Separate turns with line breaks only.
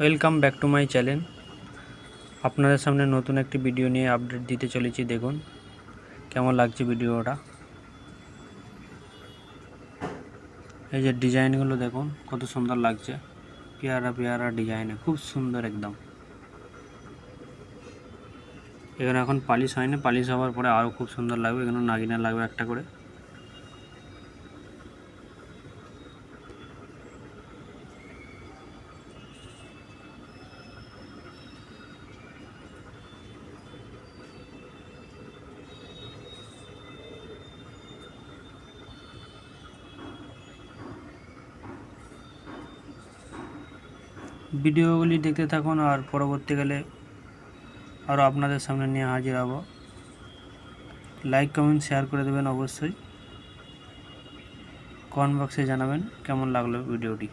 Welcome back to my channel. আপনাদের সামনে নতুন একটি ভিডিও নিয়ে আপডেট দিতে চলেছি। দেখুন কেমন লাগছে ভিডিওটা। এই যে ডিজাইনগুলো দেখুন কত সুন্দর লাগছে, পেয়ারা পেয়ারা ডিজাইনে, খুব সুন্দর একদম। এখানে এখন পালিশ হয়নি, পালিশ হওয়ার পরে আরও খুব সুন্দর লাগবে। এখানে নাগিনা লাগবে একটা করে। ভিডিওগুলি দেখতে থাকুন আর পরবর্তীকালে আরও আপনাদের সামনে নিয়ে হাজির হব। লাইক কমেন্ট শেয়ার করে দেবেন অবশ্যই। কমেন্ট বক্সে জানাবেন কেমন লাগলো ভিডিওটি।